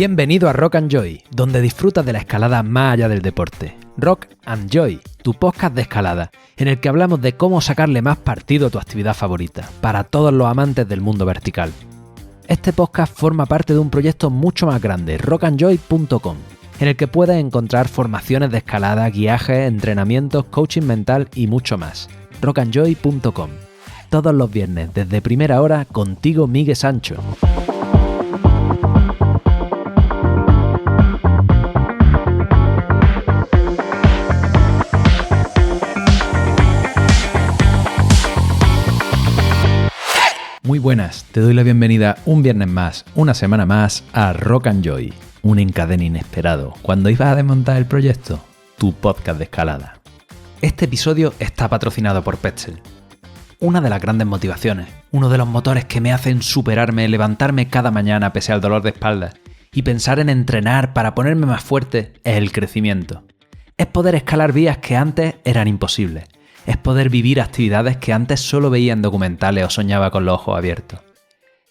Bienvenido a Rock and Joy, donde disfrutas de la escalada más allá del deporte. Rock and Joy, tu podcast de escalada, en el que hablamos de cómo sacarle más partido a tu actividad favorita, para todos los amantes del mundo vertical. Este podcast forma parte de un proyecto mucho más grande, rockandjoy.com, en el que puedes encontrar formaciones de escalada, guiajes, entrenamientos, coaching mental y mucho más. rockandjoy.com. Todos los viernes, desde primera hora, contigo Miguel Sancho. Muy buenas, te doy la bienvenida un viernes más, una semana más a Rock and Joy, un encadene inesperado cuando ibas a desmontar el proyecto, tu podcast de escalada. Este episodio está patrocinado por Petzl. Una de las grandes motivaciones, uno de los motores que me hacen superarme, levantarme cada mañana pese al dolor de espalda y pensar en entrenar para ponerme más fuerte es el crecimiento. Es poder escalar vías que antes eran imposibles. Es poder vivir actividades que antes solo veía en documentales o soñaba con los ojos abiertos.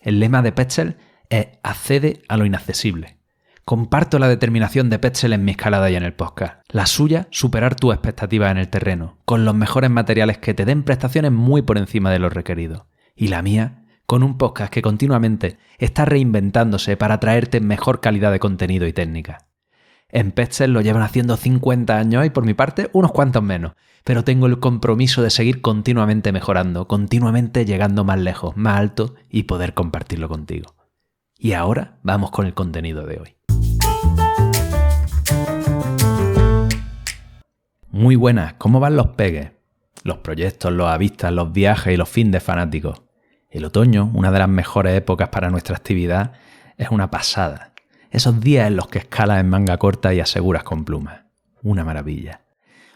El lema de Petzl es accede a lo inaccesible. Comparto la determinación de Petzl en mi escalada y en el podcast. La suya, superar tus expectativas en el terreno, con los mejores materiales que te den prestaciones muy por encima de lo requerido. Y la mía, con un podcast que continuamente está reinventándose para traerte mejor calidad de contenido y técnica. En Petzl lo llevan haciendo 50 años y por mi parte unos cuantos menos, pero tengo el compromiso de seguir continuamente mejorando, continuamente llegando más lejos, más alto y poder compartirlo contigo. Y ahora vamos con el contenido de hoy. Muy buenas, ¿cómo van los pegues? Los proyectos, los avistas, los viajes y los fines de fanáticos. El otoño, una de las mejores épocas para nuestra actividad, es una pasada. Esos días en los que escalas en manga corta y aseguras con plumas. Una maravilla.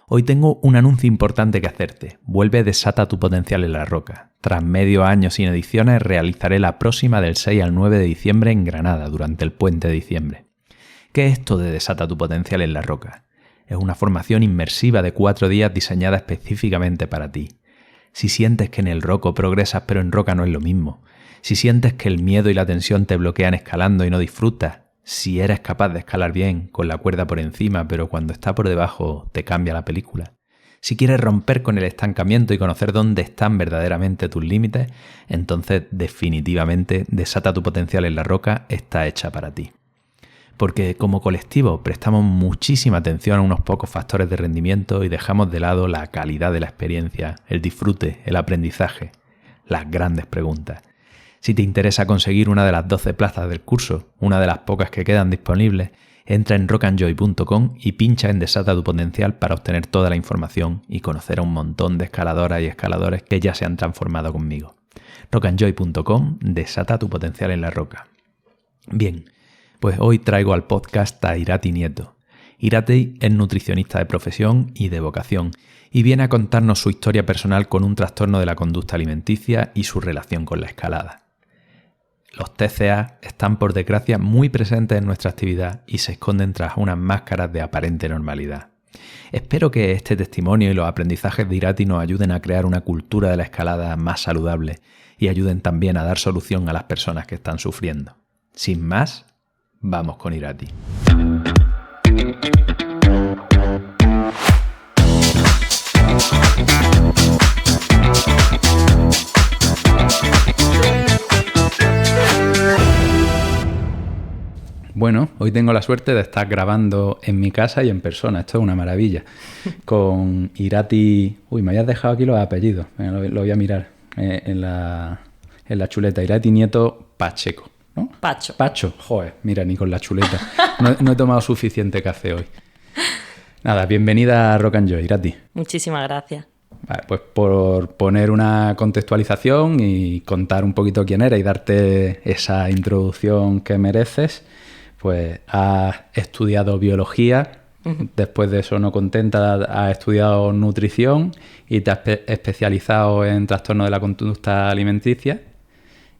Hoy tengo un anuncio importante que hacerte. Vuelve Desata tu potencial en la roca. Tras medio año sin ediciones, realizaré la próxima del 6 al 9 de diciembre en Granada, durante el puente de diciembre. ¿Qué es esto de Desata tu potencial en la roca? Es una formación inmersiva de 4 días diseñada específicamente para ti. Si sientes que en el roco progresas pero en roca no es lo mismo. Si sientes que el miedo y la tensión te bloquean escalando y no disfrutas. Si eres capaz de escalar bien, con la cuerda por encima, pero cuando está por debajo te cambia la película. Si quieres romper con el estancamiento y conocer dónde están verdaderamente tus límites, entonces definitivamente Desata tu potencial en la roca está hecha para ti. Porque como colectivo prestamos muchísima atención a unos pocos factores de rendimiento y dejamos de lado la calidad de la experiencia, el disfrute, el aprendizaje, las grandes preguntas. Si te interesa conseguir una de las 12 plazas del curso, una de las pocas que quedan disponibles, entra en rockandjoy.com y pincha en Desata tu potencial para obtener toda la información y conocer a un montón de escaladoras y escaladores que ya se han transformado conmigo. rockandjoy.com, Desata tu potencial en la roca. Bien, pues hoy traigo al podcast a Irati Nieto. Irati es nutricionista de profesión y de vocación y viene a contarnos su historia personal con un trastorno de la conducta alimenticia y su relación con la escalada. Los TCA están por desgracia muy presentes en nuestra actividad y se esconden tras unas máscaras de aparente normalidad. Espero que este testimonio y los aprendizajes de Irati nos ayuden a crear una cultura de la escalada más saludable y ayuden también a dar solución a las personas que están sufriendo. Sin más, vamos con Irati. Bueno, hoy tengo la suerte de estar grabando en mi casa y en persona. Esto es una maravilla. Con Irati... Uy, me habías dejado aquí los apellidos. Lo voy a mirar en la chuleta. Irati Nieto Pacheco, ¿no? Pacho. Joder, mira, ni con la chuleta. No he tomado suficiente café hoy. Nada, bienvenida a Rock and Joy, Irati. Muchísimas gracias. Vale, pues por poner una contextualización y contar un poquito quién eres y darte esa introducción que mereces... Pues has estudiado biología, después de eso no contenta, has estudiado nutrición y te has especializado en trastorno de la conducta alimenticia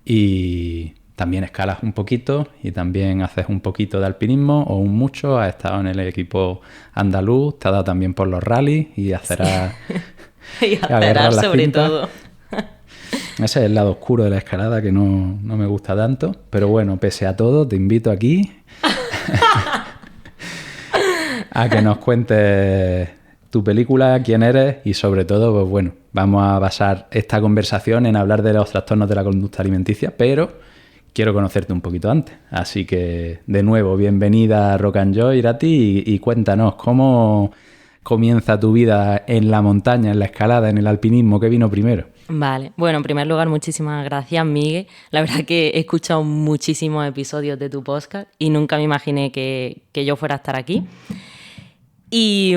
y también escalas un poquito y también haces un poquito de alpinismo o un mucho, has estado en el equipo andaluz, te ha dado también por los rallies y hacerás... y hacerás sobre cintas. todo. Ese es el lado oscuro de la escalada que no me gusta tanto, pero bueno, pese a todo te invito aquí a que nos cuentes tu película, quién eres y sobre todo, pues bueno, vamos a basar esta conversación en hablar de los trastornos de la conducta alimenticia, pero quiero conocerte un poquito antes. Así que, de nuevo, bienvenida a Rock and Joy, Irati, y cuéntanos cómo comienza tu vida en la montaña, en la escalada, en el alpinismo. ¿Qué vino primero? Vale, bueno, en primer lugar, muchísimas gracias, Miguel. La verdad que he escuchado muchísimos episodios de tu podcast y nunca me imaginé que yo fuera a estar aquí. Y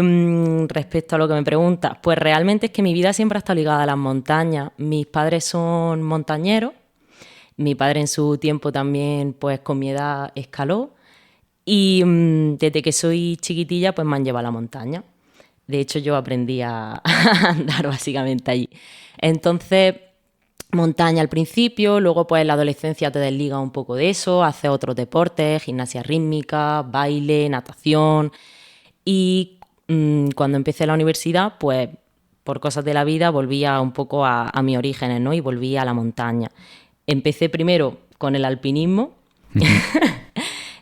respecto a lo que me preguntas, pues realmente es que mi vida siempre ha estado ligada a las montañas. Mis padres son montañeros. Mi padre en su tiempo también, pues con mi edad, escaló. Y desde que soy chiquitilla, pues me han llevado a la montaña. De hecho, yo aprendí a andar básicamente allí. Entonces, montaña al principio, luego pues en la adolescencia te desligas un poco de eso, haces otros deportes, gimnasia rítmica, baile, natación. Y cuando empecé la universidad, pues por cosas de la vida volvía un poco a mis orígenes, ¿no? Y volví a la montaña. Empecé primero con el alpinismo.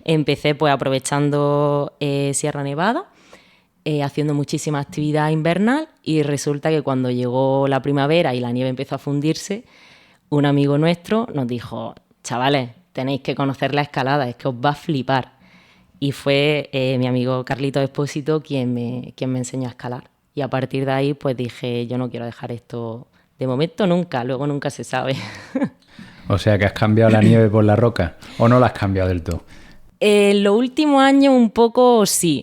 Empecé pues aprovechando Sierra Nevada, haciendo muchísima actividad invernal, y resulta que cuando llegó la primavera y la nieve empezó a fundirse, un amigo nuestro nos dijo: chavales, tenéis que conocer la escalada, es que os va a flipar. Y fue mi amigo Carlito Espósito quien me enseñó a escalar. Y a partir de ahí pues dije: yo no quiero dejar esto, de momento nunca, luego nunca se sabe. O sea, que has cambiado la nieve por la roca, ¿o no la has cambiado del todo? En los últimos años un poco sí.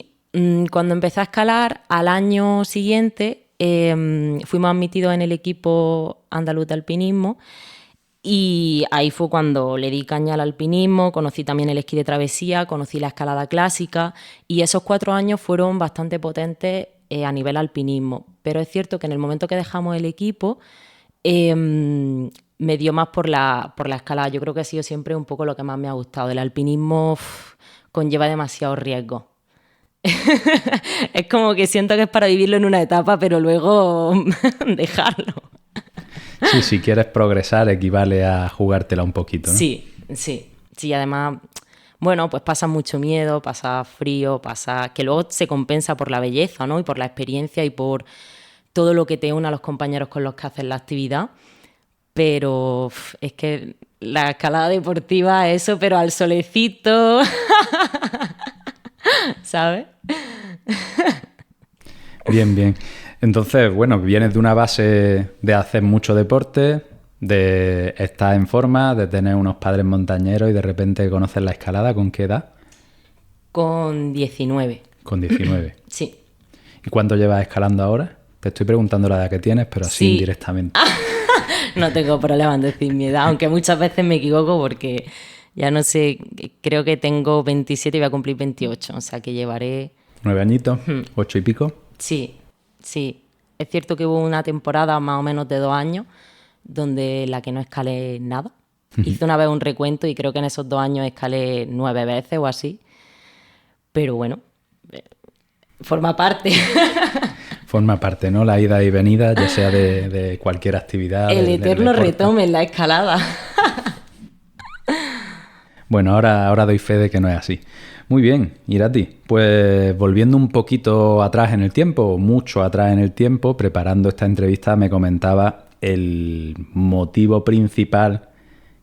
Cuando empecé a escalar, al año siguiente fuimos admitidos en el equipo andaluz de alpinismo, y ahí fue cuando le di caña al alpinismo, conocí también el esquí de travesía, conocí la escalada clásica, y esos 4 años fueron bastante potentes a nivel alpinismo. Pero es cierto que en el momento que dejamos el equipo me dio más por la escalada. Yo creo que ha sido siempre un poco lo que más me ha gustado. El alpinismo conlleva demasiado riesgo. Es como que siento que es para vivirlo en una etapa, pero luego dejarlo. Sí, si quieres progresar equivale a jugártela un poquito, ¿no? Sí, además, bueno, pues pasa mucho miedo, pasa frío, pasa que luego se compensa por la belleza, ¿no? Y por la experiencia y por todo lo que te une a los compañeros con los que haces la actividad. Pero es que la escalada deportiva, eso, pero al solecito, ¿sabes? Bien. Entonces, bueno, vienes de una base de hacer mucho deporte, de estar en forma, de tener unos padres montañeros y de repente conocer la escalada. ¿Con qué edad? Con 19. Con 19. Sí. ¿Y cuánto llevas escalando ahora? Te estoy preguntando la edad que tienes, pero así Sí. indirectamente. No tengo problema en decir mi edad, aunque muchas veces me equivoco porque ya no sé, creo que tengo 27 y voy a cumplir 28, o sea que llevaré... 9 añitos, 8 y pico. Sí. Es cierto que hubo una temporada más o menos de 2 años donde la que no escalé nada. Hice una vez un recuento y creo que en esos 2 años escalé 9 veces o así. Pero bueno, forma parte. Forma parte, ¿no? La ida y venida, ya sea de cualquier actividad. El eterno retome en la escalada. Bueno, ahora doy fe de que no es así. Muy bien, Irati. Pues volviendo un poquito atrás en el tiempo, mucho atrás en el tiempo, preparando esta entrevista me comentaba el motivo principal,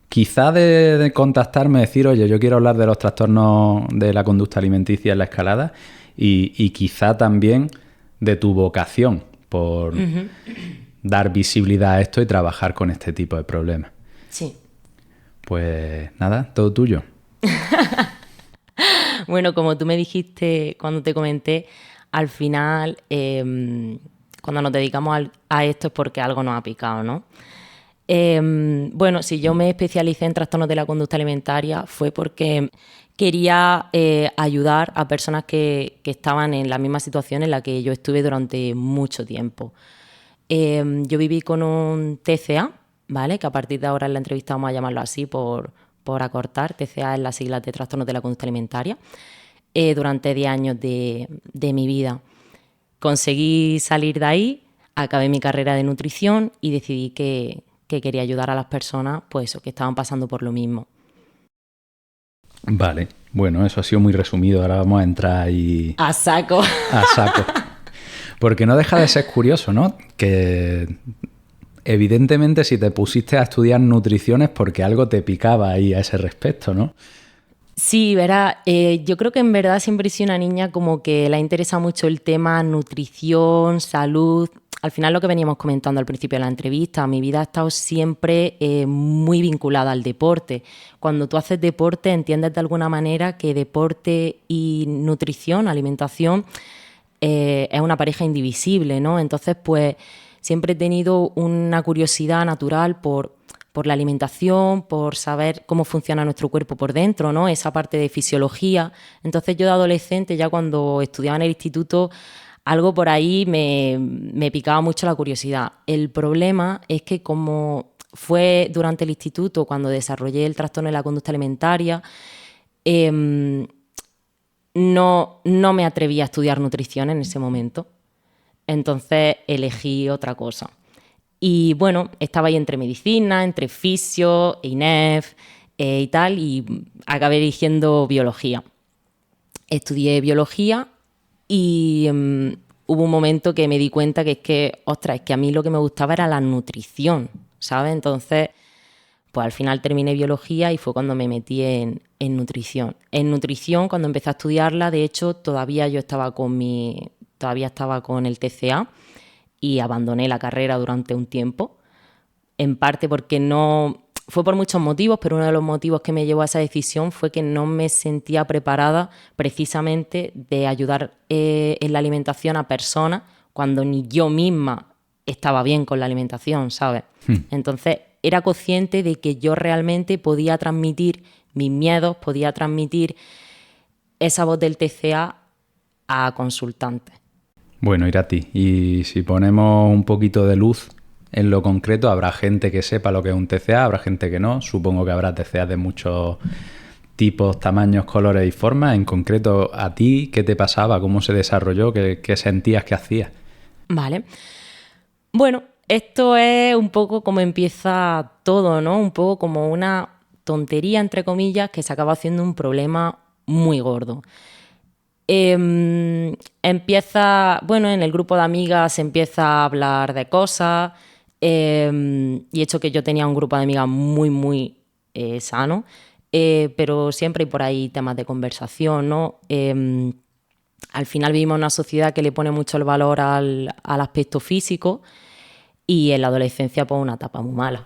quizá de contactarme, decir, oye, yo quiero hablar de los trastornos de la conducta alimenticia en la escalada y quizá también de tu vocación por dar visibilidad a esto y trabajar con este tipo de problemas. Sí. Pues nada, todo tuyo. Bueno, como tú me dijiste cuando te comenté, al final, cuando nos dedicamos a esto es porque algo nos ha picado, ¿no? Bueno, si yo me especialicé en trastornos de la conducta alimentaria fue porque quería ayudar a personas que estaban en la misma situación en la que yo estuve durante mucho tiempo. Yo viví con un TCA, ¿vale? Que a partir de ahora en la entrevista vamos a llamarlo así por acortar. TCA es la sigla de trastornos de la conducta alimentaria. Durante 10 años de mi vida. Conseguí salir de ahí, acabé mi carrera de nutrición y decidí que quería ayudar a las personas pues, que estaban pasando por lo mismo. Vale. Bueno, eso ha sido muy resumido. Ahora vamos a entrar ahí A saco. a saco. Porque no deja de ser curioso, ¿no? Que evidentemente si te pusiste a estudiar nutrición es porque algo te picaba ahí a ese respecto, ¿no? Sí, verá, yo creo que en verdad siempre he sido una niña como que le interesa mucho el tema nutrición, salud. Al final lo que veníamos comentando al principio de la entrevista, mi vida ha estado siempre muy vinculada al deporte. Cuando tú haces deporte entiendes de alguna manera que deporte y nutrición, alimentación, es una pareja indivisible, ¿no? Entonces, pues siempre he tenido una curiosidad natural por la alimentación, por saber cómo funciona nuestro cuerpo por dentro, ¿no? Esa parte de fisiología. Entonces yo de adolescente, ya cuando estudiaba en el instituto, algo por ahí me picaba mucho la curiosidad. El problema es que como fue durante el instituto cuando desarrollé el trastorno de la conducta alimentaria, no me atreví a estudiar nutrición en ese momento. Entonces elegí otra cosa. Y bueno, estaba ahí entre medicina, entre fisio, INEF y tal, y acabé eligiendo biología. Estudié biología y hubo un momento que me di cuenta que es que a mí lo que me gustaba era la nutrición, ¿sabes? Entonces, pues al final terminé biología y fue cuando me metí en nutrición. En nutrición, cuando empecé a estudiarla, de hecho, todavía estaba con el TCA y abandoné la carrera durante un tiempo, en parte porque no... Fue por muchos motivos, pero uno de los motivos que me llevó a esa decisión fue que no me sentía preparada precisamente de ayudar en la alimentación a personas cuando ni yo misma estaba bien con la alimentación, ¿sabes? Entonces, era consciente de que yo realmente podía transmitir mis miedos, podía transmitir esa voz del TCA a consultantes. Bueno, Irati, y si ponemos un poquito de luz en lo concreto, habrá gente que sepa lo que es un TCA, habrá gente que no. Supongo que habrá TCA de muchos tipos, tamaños, colores y formas. En concreto, ¿a ti qué te pasaba? ¿Cómo se desarrolló? ¿Qué sentías que hacías? Vale. Bueno, esto es un poco como empieza todo, ¿no? Un poco como una tontería, entre comillas, que se acaba haciendo un problema muy gordo. Empieza, bueno, en el grupo de amigas se empieza a hablar de cosas y hecho que yo tenía un grupo de amigas muy, muy sano, pero siempre hay por ahí temas de conversación, ¿no? Al final vivimos en una sociedad que le pone mucho el valor al aspecto físico y en la adolescencia pues una etapa muy mala,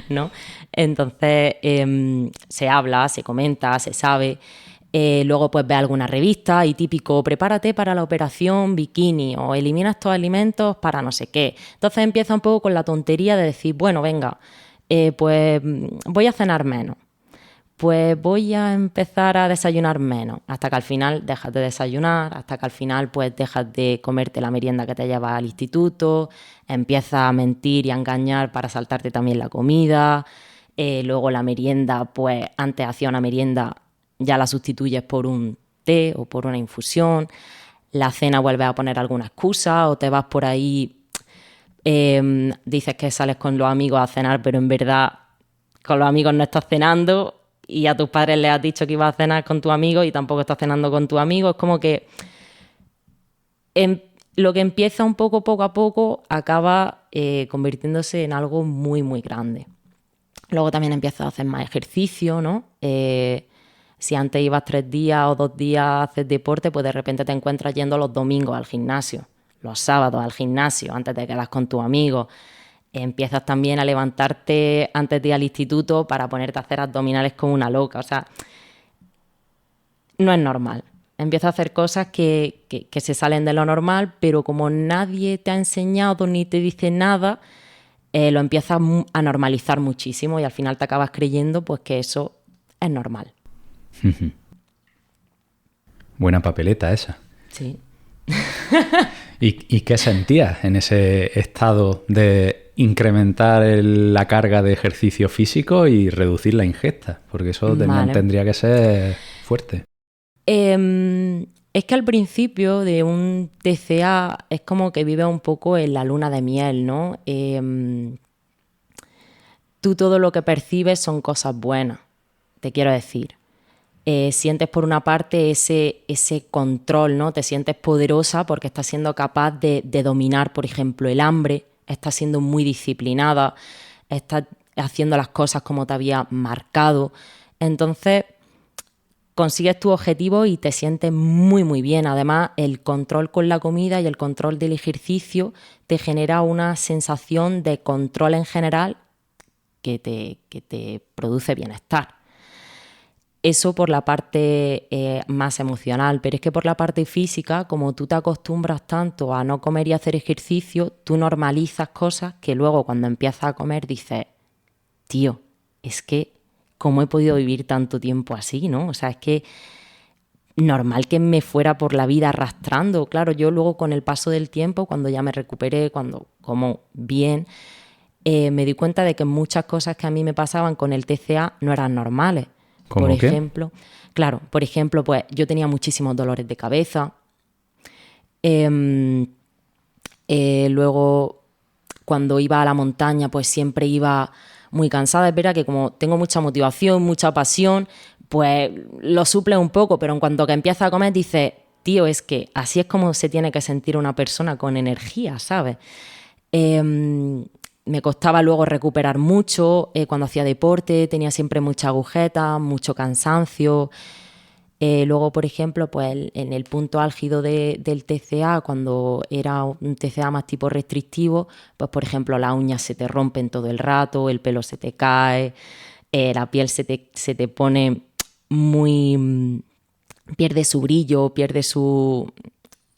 ¿no? Entonces se habla, se comenta, se sabe. Luego pues ves alguna revista y típico, prepárate para la operación bikini o elimina estos alimentos para no sé qué. Entonces empieza un poco con la tontería de decir, bueno, venga, pues voy a cenar menos. Pues voy a empezar a desayunar menos, hasta que al final dejas de desayunar, hasta que al final pues dejas de comerte la merienda que te llevas al instituto, empiezas a mentir y a engañar para saltarte también la comida, luego la merienda, pues antes hacía una merienda, ya la sustituyes por un té o por una infusión, la cena vuelves a poner alguna excusa o te vas por ahí, dices que sales con los amigos a cenar, pero en verdad con los amigos no estás cenando y a tus padres les has dicho que ibas a cenar con tu amigo y tampoco estás cenando con tu amigo. Es como que lo que empieza un poco a poco acaba convirtiéndose en algo muy, muy grande. Luego también empiezas a hacer más ejercicio, ¿no? Si antes ibas 3 días o 2 días a hacer deporte, pues de repente te encuentras yendo los domingos al gimnasio, los sábados al gimnasio, antes de quedar con tus amigos. Empiezas también a levantarte antes de ir al instituto para ponerte a hacer abdominales como una loca. O sea, no es normal. Empiezas a hacer cosas que se salen de lo normal, pero como nadie te ha enseñado ni te dice nada, lo empiezas a normalizar muchísimo y al final te acabas creyendo pues que eso es normal. Buena papeleta esa. Sí. ¿Y qué sentías en ese estado de incrementar la carga de ejercicio físico y reducir la ingesta? Porque eso tendría que ser fuerte. Es que al principio de un TCA es como que vives un poco en la luna de miel, ¿no? Tú todo lo que percibes son cosas buenas, te quiero decir. sientes por una parte ese control, ¿no? Te sientes poderosa porque estás siendo capaz de dominar, por ejemplo, el hambre, estás siendo muy disciplinada, estás haciendo las cosas como te había marcado. Entonces, consigues tu objetivo y te sientes muy, muy bien. Además, el control con la comida y el control del ejercicio te genera una sensación de control en general que te produce bienestar. Eso por la parte más emocional, pero es que por la parte física, como tú te acostumbras tanto a no comer y hacer ejercicio, tú normalizas cosas que luego cuando empiezas a comer dices, tío, es que ¿cómo he podido vivir tanto tiempo así, no? O sea, es que normal que me fuera por la vida arrastrando. Claro, yo luego con el paso del tiempo, cuando ya me recuperé, cuando como bien, me di cuenta de que muchas cosas que a mí me pasaban con el TCA no eran normales. ¿Cómo Por qué? ejemplo, claro, por ejemplo, pues yo tenía muchísimos dolores de cabeza. Luego, cuando iba a la montaña, pues siempre iba muy cansada. Es verdad que como tengo mucha motivación, mucha pasión, pues lo suple un poco, pero en cuanto que empieza a comer dices, tío, es que así es como se tiene que sentir una persona con energía, ¿sabes? Me costaba luego recuperar mucho, cuando hacía deporte tenía siempre mucha agujeta, mucho cansancio. Luego, por ejemplo, pues en el punto álgido del TCA, cuando era un TCA más tipo restrictivo, pues por ejemplo las uñas se te rompen todo el rato, el pelo se te cae, la piel se te pone muy... pierde su brillo, pierde su...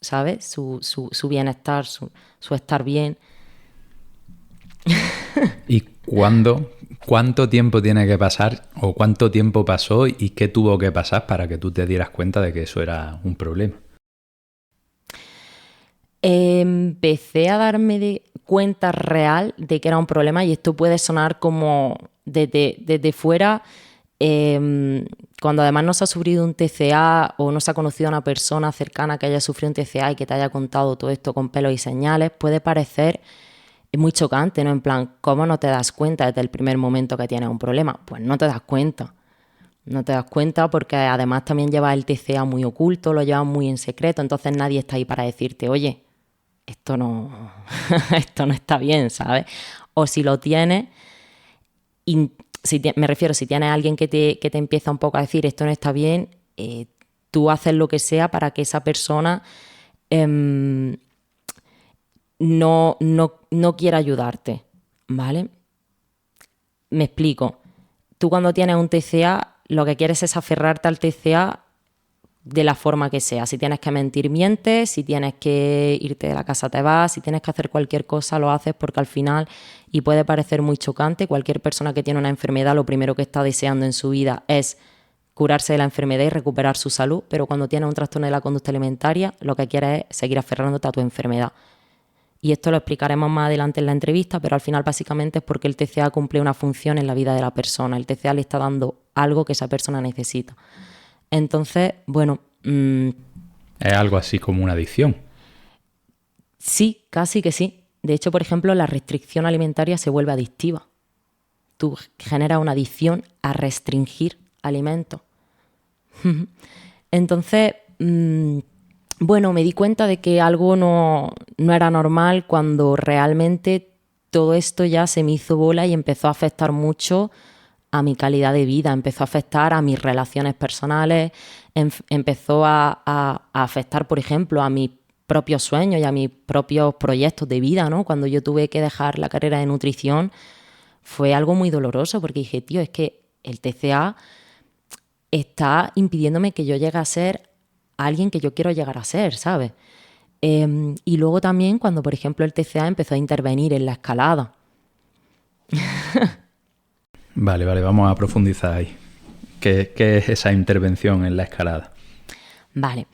¿sabes? Su bienestar, su estar bien. ¿Y cuánto tiempo tiene que pasar o cuánto tiempo pasó y qué tuvo que pasar para que tú te dieras cuenta de que eso era un problema? Empecé a darme cuenta real de que era un problema, y esto puede sonar como desde fuera, cuando además no se ha sufrido un TCA o no se ha conocido a una persona cercana que haya sufrido un TCA y que te haya contado todo esto con pelos y señales, puede parecer muy chocante, ¿no? En plan, ¿cómo no te das cuenta desde el primer momento que tienes un problema? Pues no te das cuenta. No te das cuenta porque además también llevas el TCA muy oculto, lo llevas muy en secreto, entonces nadie está ahí para decirte, oye, esto no, esto no está bien, ¿sabes? O si lo tienes, me refiero, si tienes a alguien que te empieza un poco a decir esto no está bien, tú haces lo que sea para que esa persona no quiera ayudarte, ¿vale? Me explico. Tú cuando tienes un TCA, lo que quieres es aferrarte al TCA de la forma que sea. Si tienes que mentir, mientes. Si tienes que irte de la casa, te vas. Si tienes que hacer cualquier cosa, lo haces, porque al final, y puede parecer muy chocante, cualquier persona que tiene una enfermedad lo primero que está deseando en su vida es curarse de la enfermedad y recuperar su salud, pero cuando tienes un trastorno de la conducta alimentaria, lo que quieres es seguir aferrándote a tu enfermedad. Y esto lo explicaremos más adelante en la entrevista, pero al final básicamente es porque el TCA cumple una función en la vida de la persona. El TCA le está dando algo que esa persona necesita. Entonces, bueno... Es algo así como una adicción. Sí, casi que sí. De hecho, por ejemplo, la restricción alimentaria se vuelve adictiva. Tú generas una adicción a restringir alimentos. Entonces... bueno, me di cuenta de que algo no era normal cuando realmente todo esto ya se me hizo bola y empezó a afectar mucho a mi calidad de vida, empezó a afectar a mis relaciones personales, empezó a afectar, por ejemplo, a mis propios sueños y a mis propios proyectos de vida, ¿no? Cuando yo tuve que dejar la carrera de nutrición fue algo muy doloroso porque dije, tío, es que el TCA está impidiéndome que yo llegue a ser alguien que yo quiero llegar a ser, ¿sabes? Y luego también cuando, por ejemplo, el TCA empezó a intervenir en la escalada. Vale, vamos a profundizar ahí. ¿Qué es esa intervención en la escalada? Vale.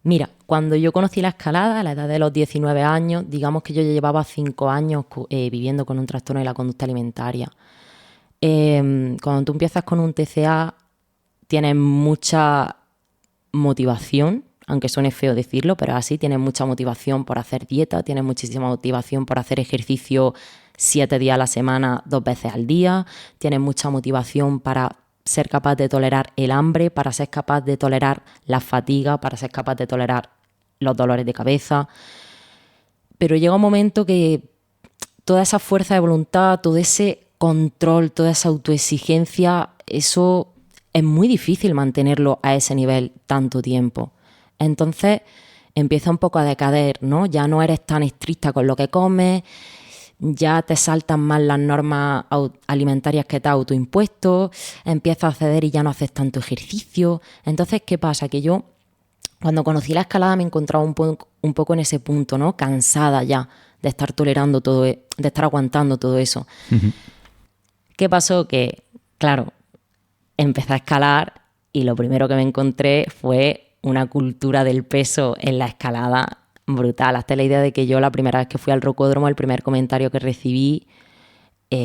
Mira, cuando yo conocí la escalada a la edad de los 19 años, digamos que yo ya llevaba 5 años viviendo con un trastorno de la conducta alimentaria. Cuando tú empiezas con un TCA, tienes mucha motivación, aunque suene feo decirlo, pero así, tienes mucha motivación por hacer dieta, tienes muchísima motivación por hacer ejercicio 7 días a la semana, 2 veces al día, tienes mucha motivación para ser capaz de tolerar el hambre, para ser capaz de tolerar la fatiga, para ser capaz de tolerar los dolores de cabeza. Pero llega un momento que toda esa fuerza de voluntad, todo ese control, toda esa autoexigencia, eso es muy difícil mantenerlo a ese nivel tanto tiempo. Entonces empieza un poco a decaer, ¿no? Ya no eres tan estricta con lo que comes, ya te saltan más las normas alimentarias que te has autoimpuesto, empiezas a ceder y ya no haces tanto ejercicio. Entonces, ¿qué pasa? Que yo, cuando conocí la escalada, me encontraba un poco en ese punto, ¿no? Cansada ya de estar tolerando todo, de estar aguantando todo eso. Uh-huh. ¿Qué pasó? Que, claro, empecé a escalar y lo primero que me encontré fue una cultura del peso en la escalada brutal. Hasta la idea de que yo la primera vez que fui al rocódromo, el primer comentario que recibí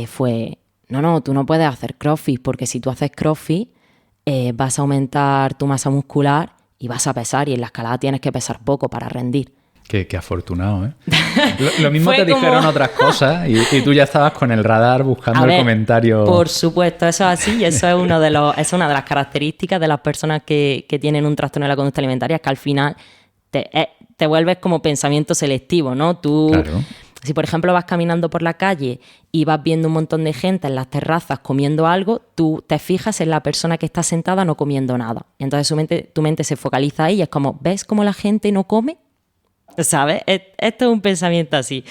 fue: no, tú no puedes hacer crossfit, porque si tú haces crossfit vas a aumentar tu masa muscular y vas a pesar, y en la escalada tienes que pesar poco para rendir. Qué afortunado, ¿eh? Lo mismo te dijeron otras cosas y tú ya estabas con el radar buscando el comentario. Por supuesto, eso es así, y eso es una de las características de las personas que tienen un trastorno de la conducta alimentaria, es que al final te vuelves como pensamiento selectivo, ¿no? Tú, claro. Si por ejemplo vas caminando por la calle y vas viendo un montón de gente en las terrazas comiendo algo, tú te fijas en la persona que está sentada no comiendo nada. Entonces tu mente se focaliza ahí y es como, ¿ves cómo la gente no come? ¿Sabes? Esto es un pensamiento así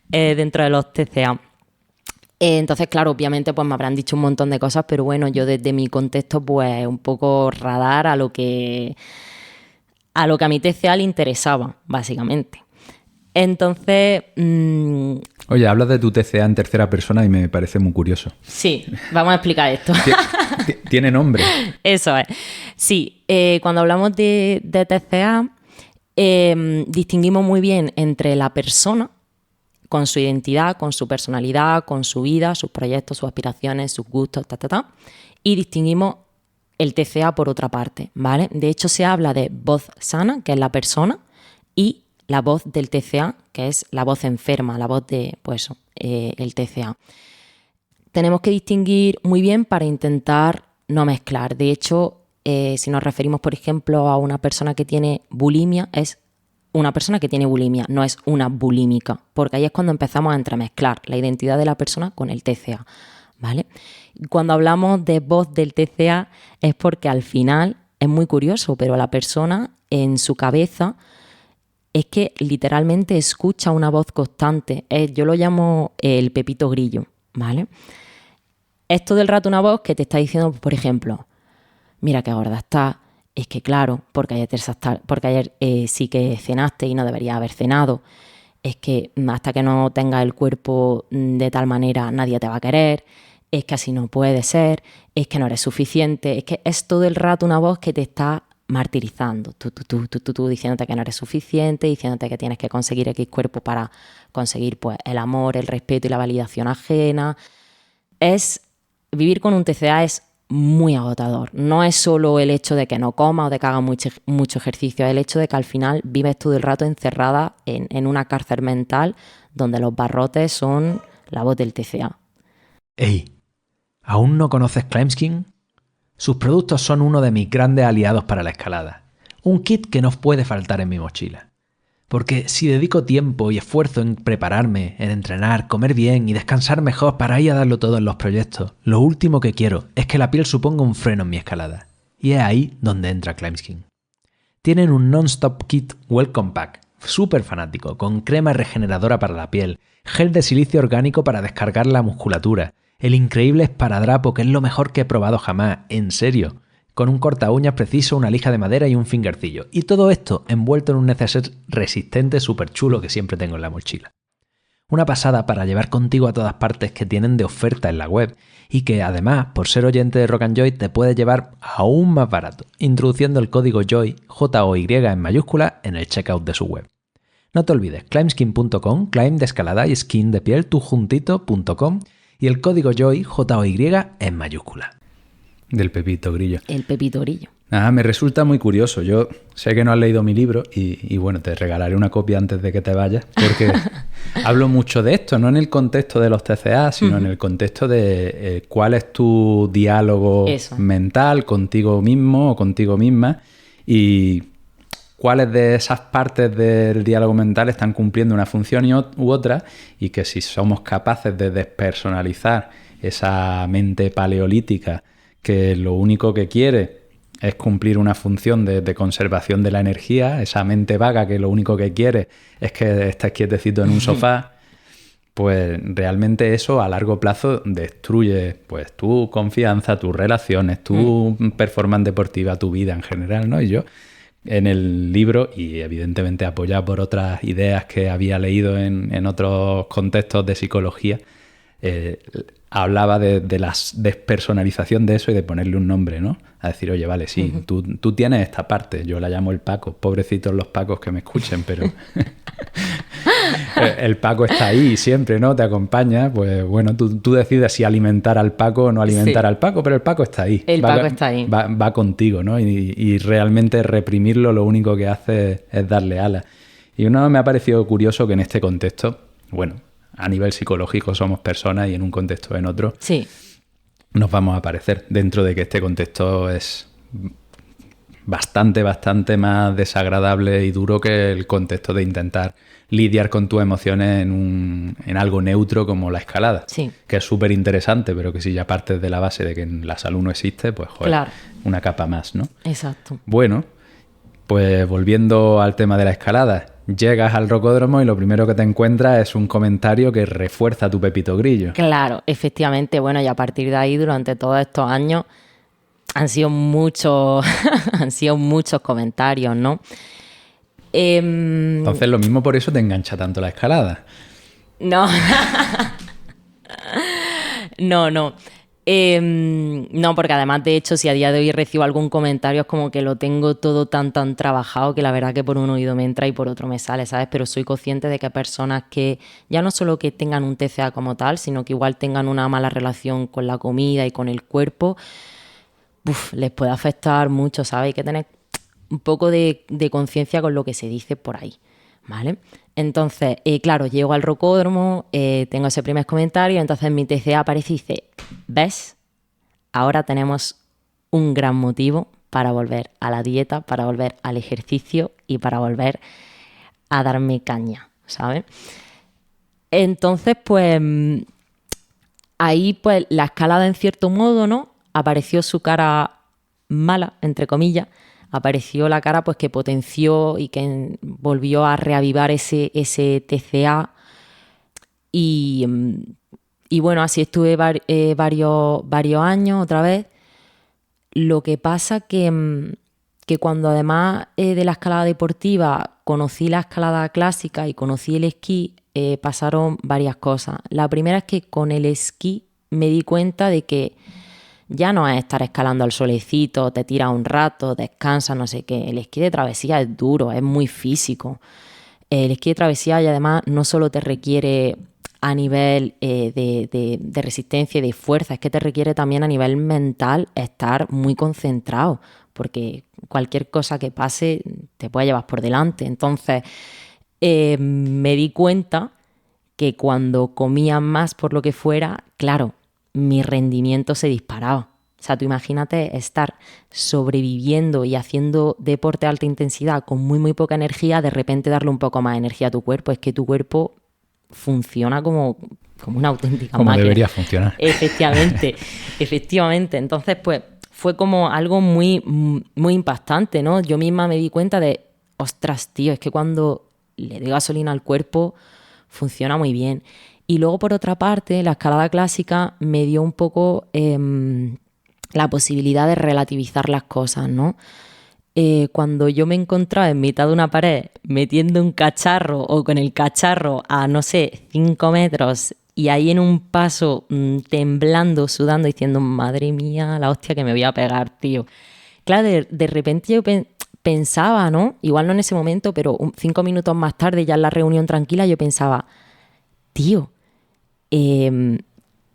dentro de los TCA. Entonces, claro, obviamente pues me habrán dicho un montón de cosas, pero bueno, yo desde mi contexto pues un poco radar a lo que a mi TCA le interesaba, básicamente. Entonces... Oye, hablas de tu TCA en tercera persona y me parece muy curioso. Sí, vamos a explicar esto. ¿Tiene nombre? Eso es. Sí, cuando hablamos de TCA... distinguimos muy bien entre la persona con su identidad, con su personalidad, con su vida, sus proyectos, sus aspiraciones, sus gustos, y distinguimos el TCA por otra parte, ¿vale? De hecho, se habla de voz sana, que es la persona, y la voz del TCA, que es la voz enferma, la voz de, pues eso, el TCA. Tenemos que distinguir muy bien para intentar no mezclar. De hecho, si nos referimos, por ejemplo, a una persona que tiene bulimia, es una persona que tiene bulimia, no es una bulímica, porque ahí es cuando empezamos a entremezclar la identidad de la persona con el TCA, ¿vale? Cuando hablamos de voz del TCA es porque al final es muy curioso, pero la persona en su cabeza es que literalmente escucha una voz constante. Yo lo llamo el pepito grillo, ¿vale? Es todo el rato una voz que te está diciendo, por ejemplo, mira qué gorda estás, es que claro, porque ayer sí que cenaste y no deberías haber cenado, es que hasta que no tengas el cuerpo de tal manera nadie te va a querer, es que así no puede ser, es que no eres suficiente, es que es todo el rato una voz que te está martirizando, tú diciéndote que no eres suficiente, diciéndote que tienes que conseguir X cuerpo para conseguir pues el amor, el respeto y la validación ajena. Vivir con un TCA es muy agotador. No es solo el hecho de que no comas o de que hagas mucho ejercicio, es el hecho de que al final vives todo el rato encerrada en una cárcel mental donde los barrotes son la voz del TCA. ¡Ey! ¿Aún no conoces Climbskin? Sus productos son uno de mis grandes aliados para la escalada. Un kit que no puede faltar en mi mochila. Porque si dedico tiempo y esfuerzo en prepararme, en entrenar, comer bien y descansar mejor para ir a darlo todo en los proyectos, lo último que quiero es que la piel suponga un freno en mi escalada. Y es ahí donde entra Climbskin. Tienen un non-stop kit Welcome Pack, súper fanático, con crema regeneradora para la piel, gel de silicio orgánico para descargar la musculatura, el increíble esparadrapo que es lo mejor que he probado jamás, en serio, con un corta uñas preciso, una lija de madera y un fingercillo. Y todo esto envuelto en un neceser resistente súper chulo que siempre tengo en la mochila. Una pasada para llevar contigo a todas partes, que tienen de oferta en la web y que además, por ser oyente de Rock & Joy, te puede llevar aún más barato, introduciendo el código JOY, J-O-Y en mayúscula, en el checkout de su web. No te olvides, climbskin.com, climb de escalada y skin de piel, tú juntito.com, y el código JOY, J-O-Y en mayúscula. Del pepito grillo. El pepito grillo. Nada, me resulta muy curioso. Yo sé que no has leído mi libro y bueno, te regalaré una copia antes de que te vayas, porque hablo mucho de esto, no en el contexto de los TCA, sino en el contexto de cuál es tu diálogo mental contigo mismo o contigo misma y cuáles de esas partes del diálogo mental están cumpliendo una función u otra, y que si somos capaces de despersonalizar esa mente paleolítica que lo único que quiere es cumplir una función de conservación de la energía, esa mente vaga que lo único que quiere es que estés quietecito en un sofá, pues realmente eso a largo plazo destruye pues tu confianza, tus relaciones, tu performance deportiva, tu vida en general, ¿no? Y yo en el libro, y evidentemente apoyado por otras ideas que había leído en otros contextos de psicología, hablaba de la despersonalización de eso y de ponerle un nombre, ¿no? A decir, oye, vale, sí, tú tienes esta parte, yo la llamo el Paco, pobrecitos los Pacos que me escuchen, pero el Paco está ahí siempre, ¿no? Te acompaña, pues bueno, tú decides si alimentar al Paco o no alimentar al Paco, pero el Paco está ahí. Paco está ahí. Va contigo, ¿no? Y realmente reprimirlo lo único que hace es darle alas. Y uno me ha parecido curioso que en este contexto, bueno, a nivel psicológico somos personas y en un contexto o en otro nos vamos a parecer, dentro de que este contexto es bastante más desagradable y duro que el contexto de intentar lidiar con tus emociones en algo neutro como la escalada, que es súper interesante, pero que si ya partes de la base de que la salud no existe, pues joder, una capa más, ¿no? Exacto. Bueno, pues volviendo al tema de la escalada, llegas al rocódromo y lo primero que te encuentras es un comentario que refuerza tu pepito grillo. Claro, efectivamente. Bueno, y a partir de ahí, durante todos estos años, han sido muchos comentarios, ¿no? Entonces, lo mismo por eso te engancha tanto la escalada. No. No. No, porque además, de hecho, si a día de hoy recibo algún comentario, es como que lo tengo todo tan trabajado que la verdad que por un oído me entra y por otro me sale, ¿sabes? Pero soy consciente de que hay personas que ya no solo que tengan un TCA como tal, sino que igual tengan una mala relación con la comida y con el cuerpo, les puede afectar mucho, ¿sabes? Hay que tener un poco de conciencia con lo que se dice por ahí, ¿vale? Entonces, claro, llego al rocódromo, tengo ese primer comentario, entonces mi TCA aparece y dice, ¿ves? Ahora tenemos un gran motivo para volver a la dieta, para volver al ejercicio y para volver a darme caña, ¿sabes? Entonces, pues, ahí pues la escalada en cierto modo, ¿no? Apareció su cara mala, entre comillas, apareció la cara pues que potenció y que volvió a reavivar ese TCA y bueno, así estuve varios años otra vez. Lo que pasa que cuando además de la escalada deportiva conocí la escalada clásica y conocí el esquí, pasaron varias cosas. La primera es que con el esquí me di cuenta de que ya no es estar escalando al solecito, te tiras un rato, descansas, no sé qué. El esquí de travesía es duro, es muy físico. El esquí de travesía y además no solo te requiere a nivel de resistencia y de fuerza, es que te requiere también a nivel mental estar muy concentrado, porque cualquier cosa que pase te puede llevar por delante. Entonces me di cuenta que cuando comía más por lo que fuera, claro, mi rendimiento se disparaba. O sea, tú imagínate estar sobreviviendo y haciendo deporte de alta intensidad con muy poca energía, de repente darle un poco más de energía a tu cuerpo. Es que tu cuerpo funciona como una auténtica máquina. Como debería funcionar. Efectivamente. Entonces, pues, fue como algo muy impactante, ¿no? Yo misma me di cuenta de, ostras, tío, es que cuando le doy gasolina al cuerpo, funciona muy bien. Y luego, por otra parte, la escalada clásica me dio un poco la posibilidad de relativizar las cosas, ¿no? Cuando yo me encontraba en mitad de una pared metiendo un cacharro o con el cacharro a, no sé, 5 metros y ahí en un paso temblando, sudando, diciendo, madre mía, la hostia que me voy a pegar, tío. Claro, de repente yo pensaba, ¿no? Igual no en ese momento, pero 5 minutos más tarde, ya en la reunión tranquila, yo pensaba, tío,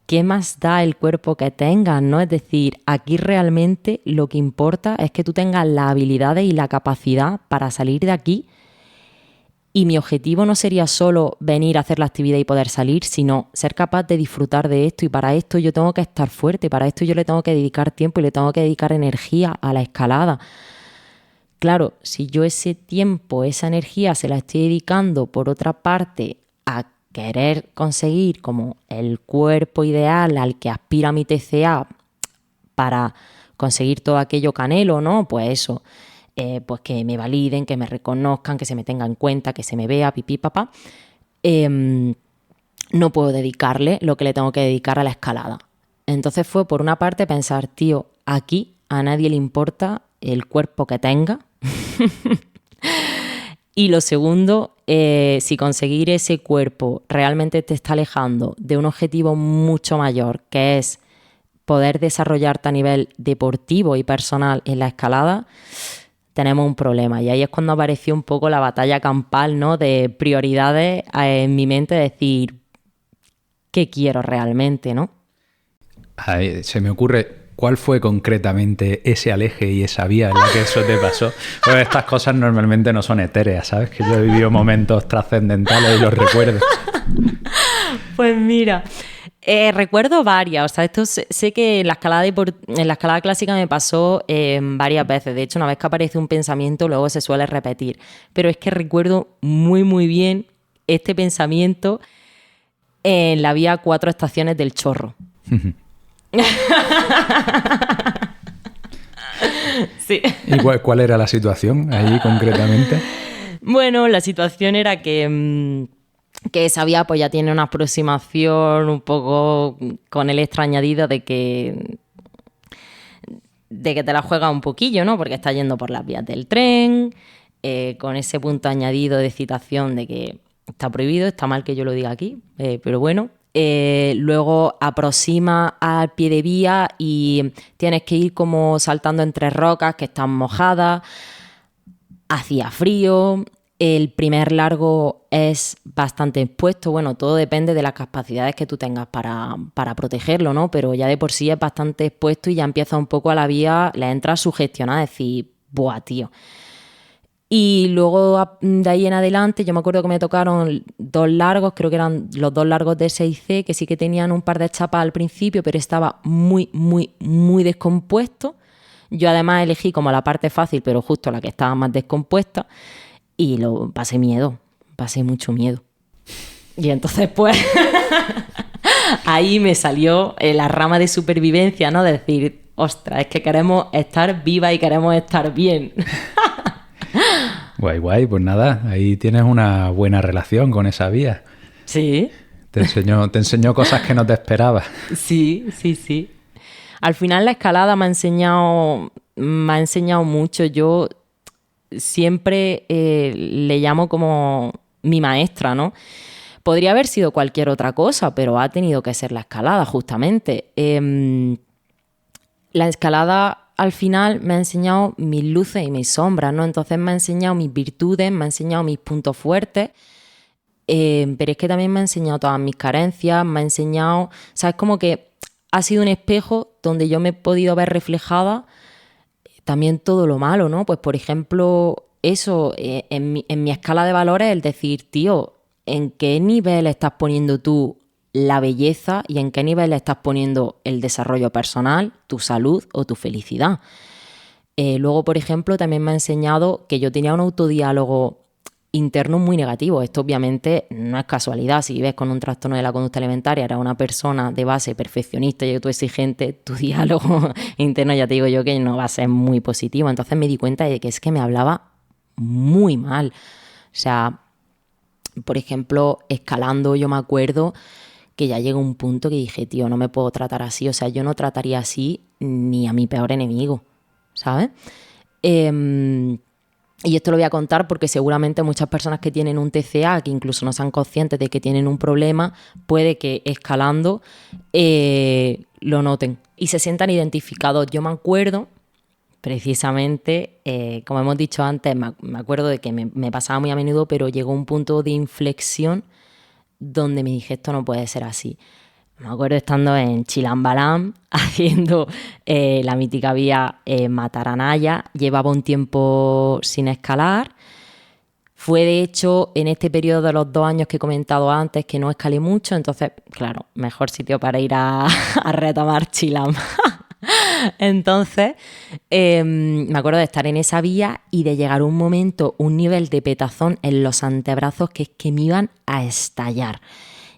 ¿qué más da el cuerpo que tengas, ¿no? Es decir, aquí realmente lo que importa es que tú tengas las habilidades y la capacidad para salir de aquí. Y mi objetivo no sería solo venir a hacer la actividad y poder salir, sino ser capaz de disfrutar de esto. Y para esto yo tengo que estar fuerte, para esto yo le tengo que dedicar tiempo y le tengo que dedicar energía a la escalada. Claro, si yo ese tiempo, esa energía se la estoy dedicando por otra parte a querer conseguir como el cuerpo ideal al que aspira mi TCA para conseguir todo aquello que anhelo, ¿no? Pues eso, pues que me validen, que me reconozcan, que se me tenga en cuenta, que se me vea, pipí, papá. No puedo dedicarle lo que le tengo que dedicar a la escalada. Entonces fue por una parte pensar, tío, aquí a nadie le importa el cuerpo que tenga. Y lo segundo, si conseguir ese cuerpo realmente te está alejando de un objetivo mucho mayor, que es poder desarrollarte a nivel deportivo y personal en la escalada, tenemos un problema. Y ahí es cuando apareció un poco la batalla campal, ¿no? De prioridades en mi mente, decir, ¿qué quiero realmente, no? Ay, se me ocurre, ¿cuál fue concretamente ese aleje y esa vía en la que eso te pasó? Pues estas cosas normalmente no son etéreas, ¿sabes? Que yo he vivido momentos trascendentales y los recuerdo. Pues mira, recuerdo varias. O sea, esto sé que en la escalada clásica me pasó varias veces. De hecho, una vez que aparece un pensamiento, luego se suele repetir. Pero es que recuerdo muy, muy bien este pensamiento en la vía 4 estaciones del Chorro. Sí. ¿Y cuál era la situación ahí concretamente? Bueno, la situación era que esa vía pues ya tiene una aproximación un poco con el extra añadido de que te la juegas un poquillo, ¿no? Porque está yendo por las vías del tren, con ese punto añadido de citación de que está prohibido, está mal que yo lo diga aquí, pero bueno. Luego aproxima al pie de vía y tienes que ir como saltando entre rocas que están mojadas, hacía frío, el primer largo es bastante expuesto, bueno, todo depende de las capacidades que tú tengas para protegerlo, ¿no? Pero ya de por sí es bastante expuesto y ya empieza un poco a la vía, le entra sugestionada, decir, buah, tío. Y luego de ahí en adelante yo me acuerdo que me tocaron 2 largos, creo que eran los 2 largos de 6C, que sí que tenían un par de chapas al principio, pero estaba muy, muy, muy descompuesto. Yo además elegí como la parte fácil, pero justo la que estaba más descompuesta, y pasé miedo, pasé mucho miedo. Y entonces pues ahí me salió la rama de supervivencia, ¿no? De decir, ostras, es que queremos estar vivas y queremos estar bien. Guay, guay, pues nada, ahí tienes una buena relación con esa vía. Sí. Te enseñó cosas que no te esperabas. Sí, sí, sí. Al final la escalada me ha enseñado mucho. Yo siempre le llamo como mi maestra, ¿no? Podría haber sido cualquier otra cosa, pero ha tenido que ser la escalada, justamente. La escalada al final me ha enseñado mis luces y mis sombras, ¿no? Entonces me ha enseñado mis virtudes, me ha enseñado mis puntos fuertes, pero es que también me ha enseñado todas mis carencias, me ha enseñado... ¿Sabes? Como que ha sido un espejo donde yo me he podido ver reflejada también todo lo malo, ¿no? Pues por ejemplo, eso, en mi escala de valores, el decir, tío, ¿en qué nivel estás poniendo tú la belleza y en qué nivel estás poniendo el desarrollo personal, tu salud o tu felicidad? Luego, por ejemplo, también me ha enseñado que yo tenía un autodiálogo interno muy negativo. Esto obviamente no es casualidad. Si vives con un trastorno de la conducta alimentaria, eres una persona de base perfeccionista y autoexigente, tu diálogo interno, ya te digo yo, que no va a ser muy positivo. Entonces me di cuenta de que es que me hablaba muy mal. O sea, por ejemplo, escalando, yo me acuerdo que ya llegó un punto que dije, tío, no me puedo tratar así. O sea, yo no trataría así ni a mi peor enemigo, ¿sabes? Y esto lo voy a contar porque seguramente muchas personas que tienen un TCA, que incluso no sean conscientes de que tienen un problema, puede que escalando lo noten y se sientan identificados. Yo me acuerdo, precisamente, como hemos dicho antes, me acuerdo de que me pasaba muy a menudo, pero llegó un punto de inflexión donde me dije, esto no puede ser así. Me acuerdo estando en Chilambalam haciendo la mítica vía Mataranaya. Llevaba un tiempo sin escalar. Fue de hecho en este periodo de los 2 años que he comentado antes que no escalé mucho, entonces, claro, mejor sitio para ir a retomar Chilam. Entonces, me acuerdo de estar en esa vía y de llegar un momento, un nivel de petazón en los antebrazos que es que me iban a estallar.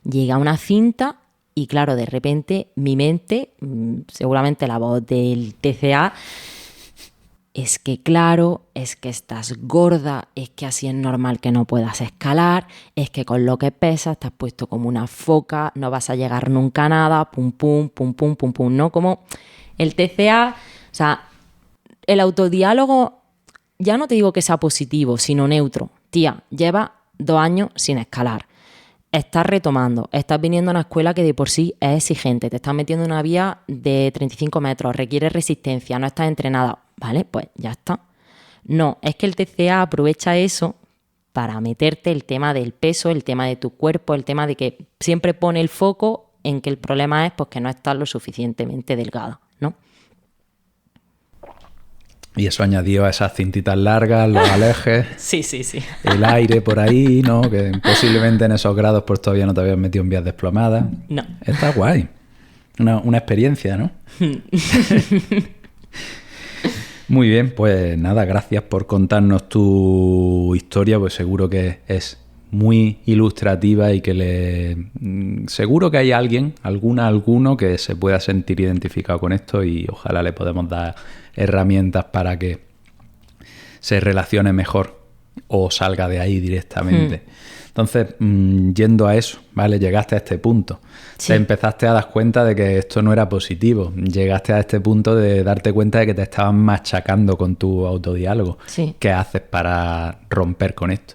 Llegué a una cinta y claro, de repente mi mente, seguramente la voz del TCA, es que claro, es que estás gorda, es que así es normal que no puedas escalar, es que con lo que pesas te has puesto como una foca, no vas a llegar nunca a nada, pum, pum, pum, pum, pum, pum, ¿no? Como el TCA, o sea, el autodiálogo, ya no te digo que sea positivo, sino neutro. Tía, llevas 2 años sin escalar. Estás retomando, estás viniendo a una escuela que de por sí es exigente, te estás metiendo en una vía de 35 metros, requiere resistencia, no estás entrenada. Vale, pues ya está. No, es que el TCA aprovecha eso para meterte el tema del peso, el tema de tu cuerpo, el tema de que siempre pone el foco en que el problema es pues, que no estás lo suficientemente delgada, ¿no? Y eso añadió a esas cintitas largas, los alejes, Sí. el aire por ahí, ¿no? Que posiblemente en esos grados pues todavía no te habías metido en vías desplomadas. No. Está guay. Una experiencia, ¿no? Muy bien, pues nada, gracias por contarnos tu historia, pues seguro que es muy ilustrativa y que seguro que hay alguno que se pueda sentir identificado con esto y ojalá le podemos dar herramientas para que se relacione mejor o salga de ahí directamente. Entonces, yendo a eso, ¿vale? Llegaste a este punto. Sí. Te empezaste a dar cuenta de que esto no era positivo. Llegaste a este punto de darte cuenta de que te estaban machacando con tu autodiálogo. Sí. ¿Qué haces para romper con esto?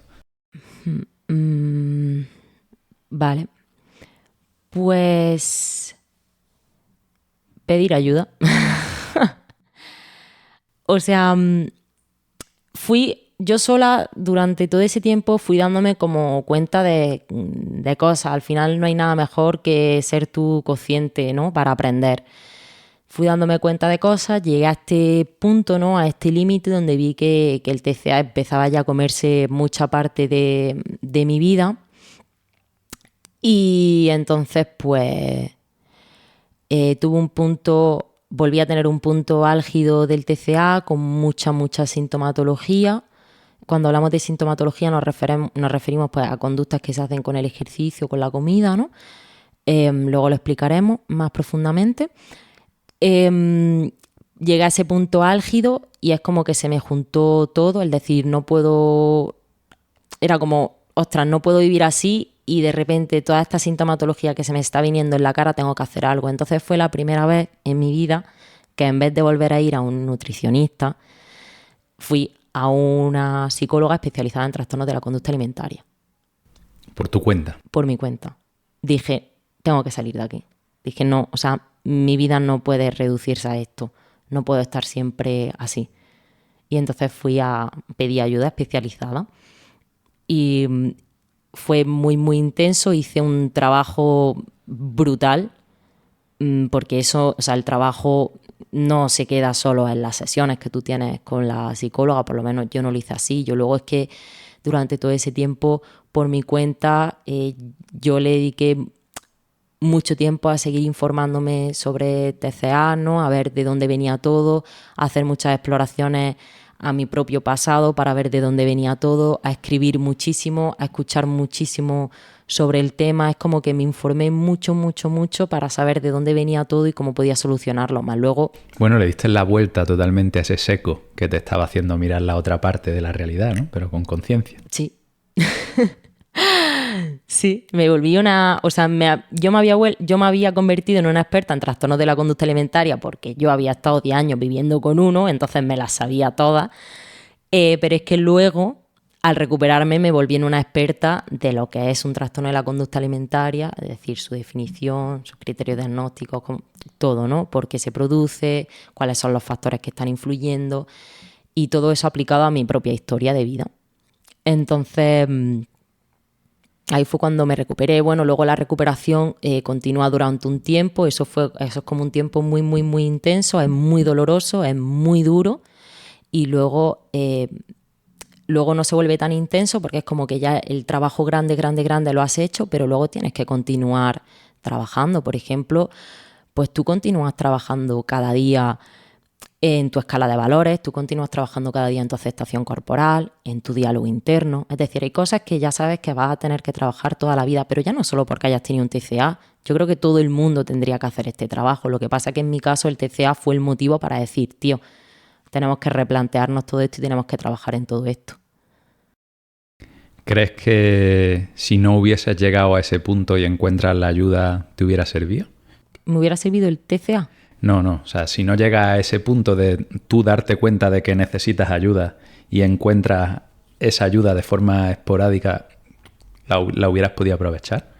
Vale. Pues pedir ayuda. O sea, yo sola durante todo ese tiempo fui dándome como cuenta de cosas. Al final no hay nada mejor que ser tú consciente, ¿no? Para aprender. Fui dándome cuenta de cosas, llegué a este punto, ¿no? A este límite donde vi que el TCA empezaba ya a comerse mucha parte de mi vida. Y entonces, pues, volví a tener un punto álgido del TCA con mucha sintomatología. Cuando hablamos de sintomatología nos referimos pues, a conductas que se hacen con el ejercicio, con la comida, ¿no? Luego lo explicaremos más profundamente. Llegué a ese punto álgido y es como que se me juntó todo, es decir, era como, ostras, no puedo vivir así y de repente toda esta sintomatología que se me está viniendo en la cara tengo que hacer algo. Entonces fue la primera vez en mi vida que en vez de volver a ir a un nutricionista, fui a una psicóloga especializada en trastornos de la conducta alimentaria. ¿Por tu cuenta? Por mi cuenta. Dije, tengo que salir de aquí. Dije, no, o sea, mi vida no puede reducirse a esto. No puedo estar siempre así. Y entonces fui a pedir ayuda especializada. Y fue muy intenso. Hice un trabajo brutal. Porque eso, o sea, el trabajo no se queda solo en las sesiones que tú tienes con la psicóloga, por lo menos yo no lo hice así. Yo luego es que durante todo ese tiempo, por mi cuenta, yo le dediqué mucho tiempo a seguir informándome sobre TCA, ¿no? A ver de dónde venía todo, a hacer muchas exploraciones a mi propio pasado para ver de dónde venía todo, a escribir muchísimo, a escuchar muchísimo sobre el tema. Es como que me informé mucho para saber de dónde venía todo y cómo podía solucionarlo. Más luego... Bueno, le diste la vuelta totalmente a ese seco que te estaba haciendo mirar la otra parte de la realidad, ¿no? Pero con conciencia. Sí. Sí, me volví o sea, yo me había convertido en una experta en trastornos de la conducta alimentaria porque yo había estado 10 años viviendo con uno, entonces me las sabía todas. Pero es que luego, al recuperarme, me volví en una experta de lo que es un trastorno de la conducta alimentaria, es decir, su definición, sus criterios diagnósticos, todo, ¿no? Por qué se produce, cuáles son los factores que están influyendo y todo eso aplicado a mi propia historia de vida. Entonces, Ahí fue cuando me recuperé. Bueno, luego la recuperación continúa durante un tiempo. Eso es como un tiempo muy, muy, muy intenso. Es muy doloroso, es muy duro. Y luego no se vuelve tan intenso porque es como que ya el trabajo grande lo has hecho, pero luego tienes que continuar trabajando. Por ejemplo, pues tú continúas trabajando cada día en tu escala de valores, tú continúas trabajando cada día en tu aceptación corporal, en tu diálogo interno. Es decir, hay cosas que ya sabes que vas a tener que trabajar toda la vida, pero ya no solo porque hayas tenido un TCA. Yo creo que todo el mundo tendría que hacer este trabajo. Lo que pasa es que en mi caso el TCA fue el motivo para decir, tío, tenemos que replantearnos todo esto y tenemos que trabajar en todo esto. ¿Crees que si no hubieses llegado a ese punto y encuentras la ayuda, te hubiera servido? ¿Me hubiera servido el TCA? No. O sea, si no llegas a ese punto de tú darte cuenta de que necesitas ayuda y encuentras esa ayuda de forma esporádica, ¿la hubieras podido aprovechar?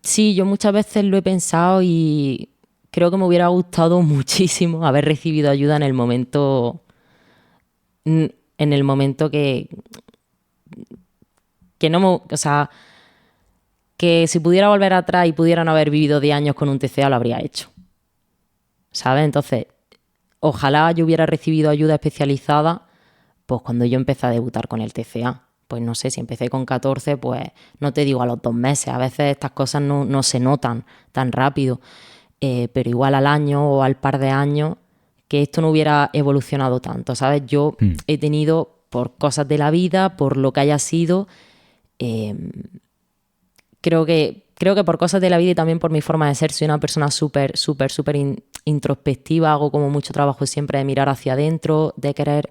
Sí, yo muchas veces lo he pensado y creo que me hubiera gustado muchísimo haber recibido ayuda en el momento que no me... O sea, que si pudiera volver atrás y pudiera no haber vivido 10 años con un TCA, lo habría hecho. ¿Sabes? Entonces, ojalá yo hubiera recibido ayuda especializada pues cuando yo empecé a debutar con el TCA. Pues no sé, si empecé con 14, pues no te digo a los 2 meses. A veces estas cosas no se notan tan rápido. Pero igual al año o al par de años, que esto no hubiera evolucionado tanto, ¿sabes? Yo he tenido, por cosas de la vida, por lo que haya sido... Creo que por cosas de la vida y también por mi forma de ser, soy una persona súper introspectiva, hago como mucho trabajo siempre de mirar hacia adentro, de querer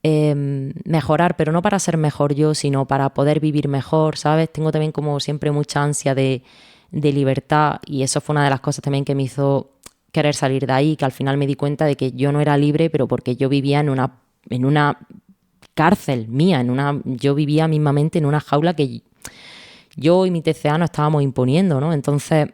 mejorar, pero no para ser mejor yo, sino para poder vivir mejor, ¿sabes? Tengo también como siempre mucha ansia de libertad y eso fue una de las cosas también que me hizo querer salir de ahí, que al final me di cuenta de que yo no era libre, pero porque yo vivía en una cárcel mía, yo vivía mismamente en una jaula que yo y mi TCA nos estábamos imponiendo, ¿no? Entonces,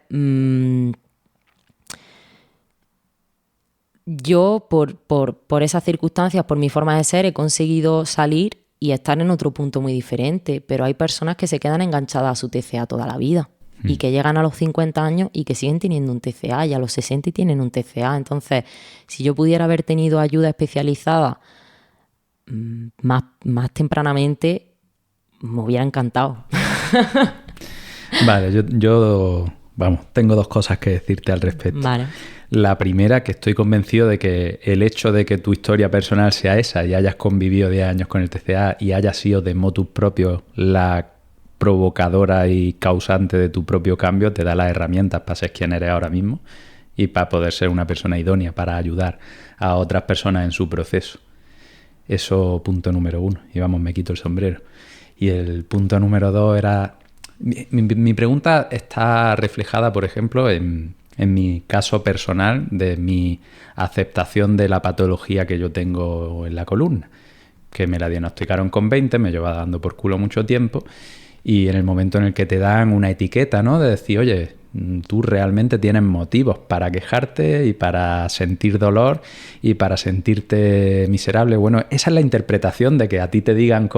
yo por esas circunstancias, por mi forma de ser, he conseguido salir y estar en otro punto muy diferente, pero hay personas que se quedan enganchadas a su TCA toda la vida y que llegan a los 50 años y que siguen teniendo un TCA y a los 60 y tienen un TCA. Entonces, si yo pudiera haber tenido ayuda especializada más tempranamente, me hubiera encantado. Vale, yo tengo 2 cosas que decirte al respecto. Vale. La primera, que estoy convencido de que el hecho de que tu historia personal sea esa y hayas convivido 10 años con el TCA y hayas sido de motus propio la provocadora y causante de tu propio cambio, te da las herramientas para ser quien eres ahora mismo y para poder ser una persona idónea para ayudar a otras personas en su proceso. Eso, punto número 1. Y vamos, me quito el sombrero. Y el punto número 2 era... Mi pregunta está reflejada, por ejemplo, en mi caso personal de mi aceptación de la patología que yo tengo en la columna, que me la diagnosticaron con 20, me lleva dando por culo mucho tiempo, y en el momento en el que te dan una etiqueta, ¿no? De decir, oye, tú realmente tienes motivos para quejarte y para sentir dolor y para sentirte miserable. Bueno, esa es la interpretación de que a ti te digan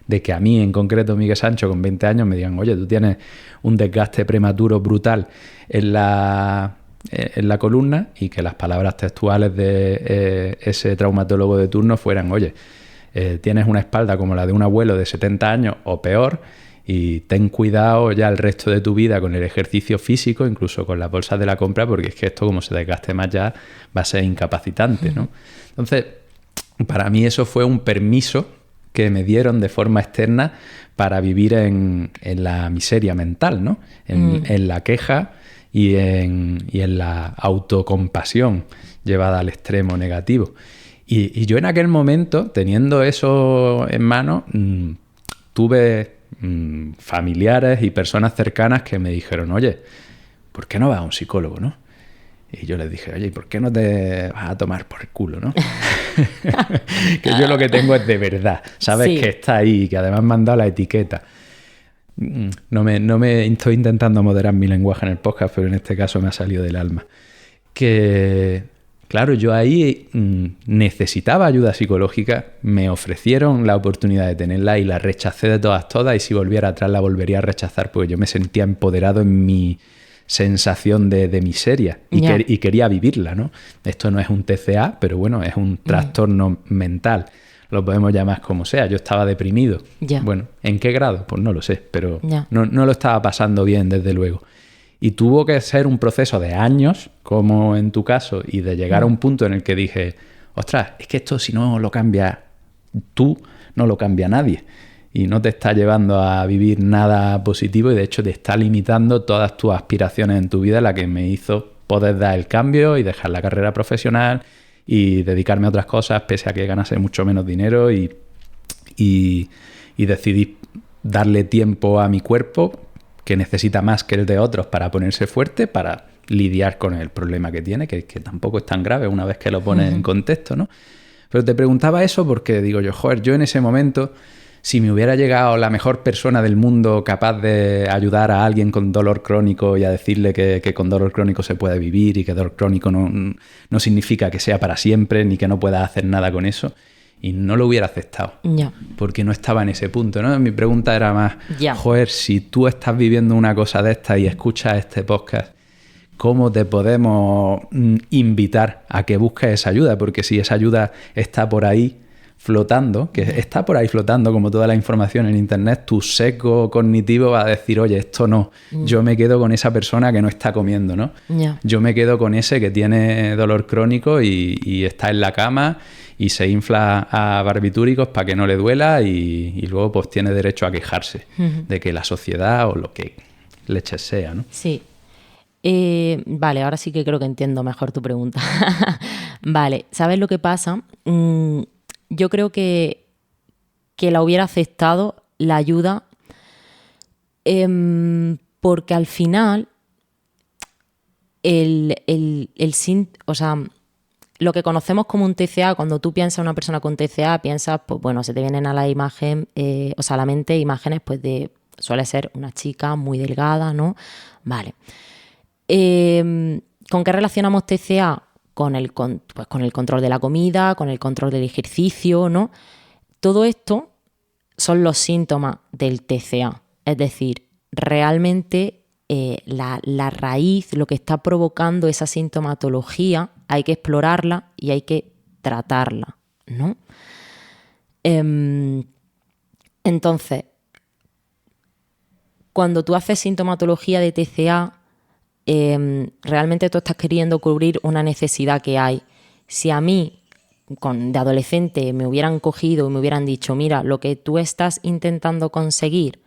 de que a mí en concreto, Miguel Sancho, con 20 años, me digan, oye, tú tienes un desgaste prematuro brutal en la columna, y que las palabras textuales de ese traumatólogo de turno fueran, oye, tienes una espalda como la de un abuelo de 70 años o peor, y ten cuidado ya el resto de tu vida con el ejercicio físico, incluso con las bolsas de la compra, porque es que esto, como se desgaste más, ya va a ser incapacitante, ¿no? Entonces, para mí eso fue un permiso que me dieron de forma externa para vivir en la miseria mental, ¿no? En la queja y en la autocompasión llevada al extremo negativo. Y yo en aquel momento, teniendo eso en mano, tuve familiares y personas cercanas que me dijeron, oye, ¿por qué no vas a un psicólogo, no? Y yo les dije, oye, ¿y por qué no te vas a tomar por el culo, no? Que yo lo que tengo es de verdad, ¿sabes? Sí. Que está ahí, que además me han dado la etiqueta. No me estoy intentando moderar mi lenguaje en el podcast, pero en este caso me ha salido del alma. Que Claro, yo ahí necesitaba ayuda psicológica, me ofrecieron la oportunidad de tenerla y la rechacé de todas, y si volviera atrás la volvería a rechazar porque yo me sentía empoderado en mi sensación de miseria y quería vivirla, ¿no? Esto no es un TCA, pero bueno, es un trastorno mental, lo podemos llamar como sea. Yo estaba deprimido. Bueno, ¿en qué grado? Pues no lo sé, pero no lo estaba pasando bien, desde luego. Y tuvo que ser un proceso de años, como en tu caso, y de llegar a un punto en el que dije, ostras, es que esto si no lo cambias tú, no lo cambia nadie. Y no te está llevando a vivir nada positivo y de hecho te está limitando todas tus aspiraciones en tu vida, la que me hizo poder dar el cambio y dejar la carrera profesional y dedicarme a otras cosas, pese a que ganase mucho menos dinero y decidí darle tiempo a mi cuerpo, que necesita más que el de otros para ponerse fuerte, para lidiar con el problema que tiene, que tampoco es tan grave una vez que lo pones en contexto, ¿no? Pero te preguntaba eso porque digo yo, yo en ese momento, si me hubiera llegado la mejor persona del mundo capaz de ayudar a alguien con dolor crónico y a decirle que con dolor crónico se puede vivir y que dolor crónico no significa que sea para siempre ni que no puedas hacer nada con eso, y no lo hubiera aceptado, porque no estaba en ese punto, ¿no? Mi pregunta era más, si tú estás viviendo una cosa de esta y escuchas este podcast, ¿cómo te podemos invitar a que busques esa ayuda? Porque si esa ayuda está por ahí flotando, que está por ahí flotando como toda la información en internet, tu sesgo cognitivo va a decir, oye, esto no, yo me quedo con esa persona que no está comiendo, ¿no? Yo me quedo con ese que tiene dolor crónico y está en la cama y se infla a barbitúricos para que no le duela y luego pues tiene derecho a quejarse de que la sociedad o lo que leches sea, ¿no? Sí. Vale, ahora sí que creo que entiendo mejor tu pregunta. Vale, ¿sabes lo que pasa? Yo creo que la hubiera aceptado la ayuda porque al final o sea, lo que conocemos como un TCA, cuando tú piensas en una persona con TCA, piensas, pues bueno, se te vienen a la imagen, a la mente imágenes pues suele ser una chica muy delgada, ¿no? Vale. ¿Con qué relacionamos TCA? Con el control de la comida, con el control del ejercicio, ¿no? Todo esto son los síntomas del TCA. Es decir, realmente la raíz, lo que está provocando esa sintomatología, hay que explorarla y hay que tratarla, ¿no? Entonces, cuando tú haces sintomatología de TCA, realmente tú estás queriendo cubrir una necesidad que hay. Si a mí, de adolescente, me hubieran cogido y me hubieran dicho, mira, lo que tú estás intentando conseguir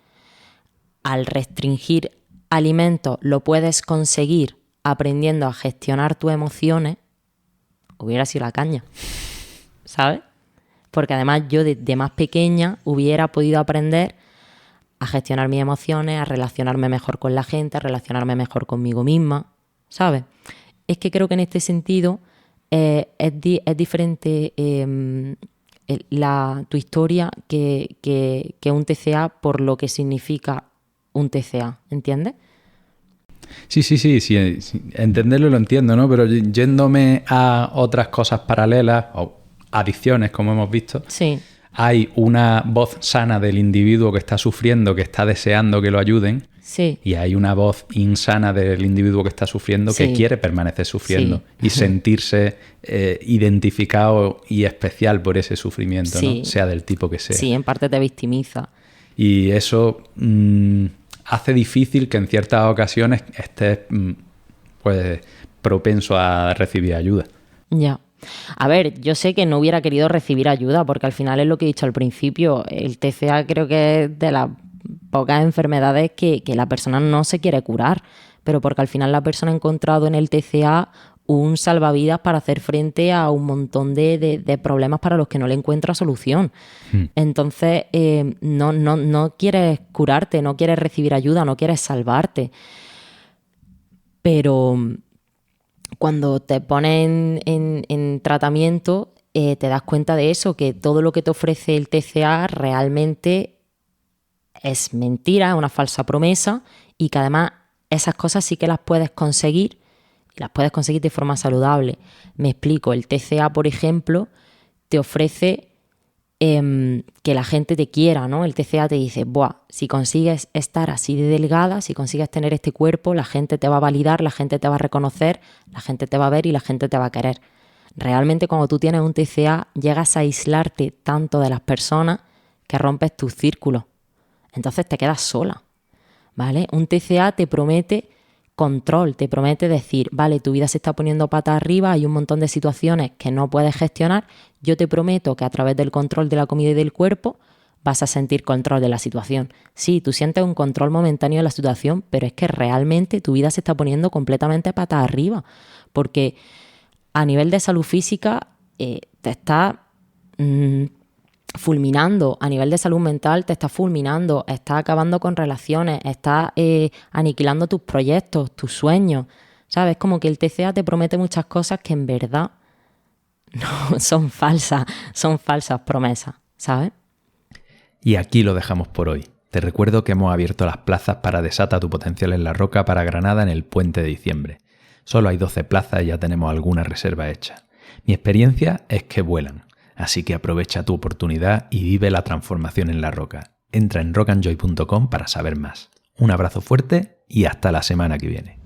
al restringir alimentos, lo puedes conseguir aprendiendo a gestionar tus emociones, hubiera sido la caña, ¿sabes? Porque además yo de más pequeña hubiera podido aprender a gestionar mis emociones, a relacionarme mejor con la gente, a relacionarme mejor conmigo misma, ¿sabes? Es que creo que en este sentido es diferente tu historia que un TCA por lo que significa un TCA, ¿entiendes? Sí, entenderlo lo entiendo, ¿no? Pero yéndome a otras cosas paralelas, o adicciones, como hemos visto, sí. Hay una voz sana del individuo que está sufriendo, que está deseando que lo ayuden, sí. Y hay una voz insana del individuo que está sufriendo, sí. que quiere permanecer sufriendo sí. y sentirse identificado y especial por ese sufrimiento, sí. ¿no? Sea del tipo que sea. Sí, en parte te victimiza. Y eso hace difícil que en ciertas ocasiones estés pues propenso a recibir ayuda. Ya. A ver, yo sé que no hubiera querido recibir ayuda porque al final es lo que he dicho al principio. El TCA creo que es de las pocas enfermedades que la persona no se quiere curar, pero porque al final la persona ha encontrado en el TCA un salvavidas para hacer frente a un montón de problemas para los que no le encuentra solución. Entonces, no quieres curarte, no quieres recibir ayuda, no quieres salvarte. Pero cuando te pones en tratamiento, te das cuenta de eso, que todo lo que te ofrece el TCA realmente es mentira, es una falsa promesa, y que además esas cosas sí que las puedes conseguir y las puedes conseguir de forma saludable. Me explico, el TCA, por ejemplo, te ofrece que la gente te quiera, ¿no? El TCA te dice, buah, si consigues estar así de delgada, si consigues tener este cuerpo, la gente te va a validar, la gente te va a reconocer, la gente te va a ver y la gente te va a querer. Realmente cuando tú tienes un TCA llegas a aislarte tanto de las personas que rompes tus círculos. Entonces te quedas sola, ¿vale? Un TCA te promete control, te promete decir, vale, tu vida se está poniendo patas arriba, hay un montón de situaciones que no puedes gestionar, yo te prometo que a través del control de la comida y del cuerpo vas a sentir control de la situación. Sí, tú sientes un control momentáneo de la situación, pero es que realmente tu vida se está poniendo completamente patas arriba, porque a nivel de salud física te está fulminando, a nivel de salud mental te está fulminando, está acabando con relaciones, está aniquilando tus proyectos, tus sueños, ¿sabes? Como que el TCA te promete muchas cosas que en verdad no son falsas promesas, ¿sabes? Y aquí lo dejamos por hoy. Te recuerdo que hemos abierto las plazas para Desata tu potencial en la roca para Granada en el puente de diciembre. Solo hay 12 plazas y ya tenemos alguna reserva hecha. Mi experiencia es que vuelan. Así que aprovecha tu oportunidad y vive la transformación en la roca. Entra en rockandjoy.com para saber más. Un abrazo fuerte y hasta la semana que viene.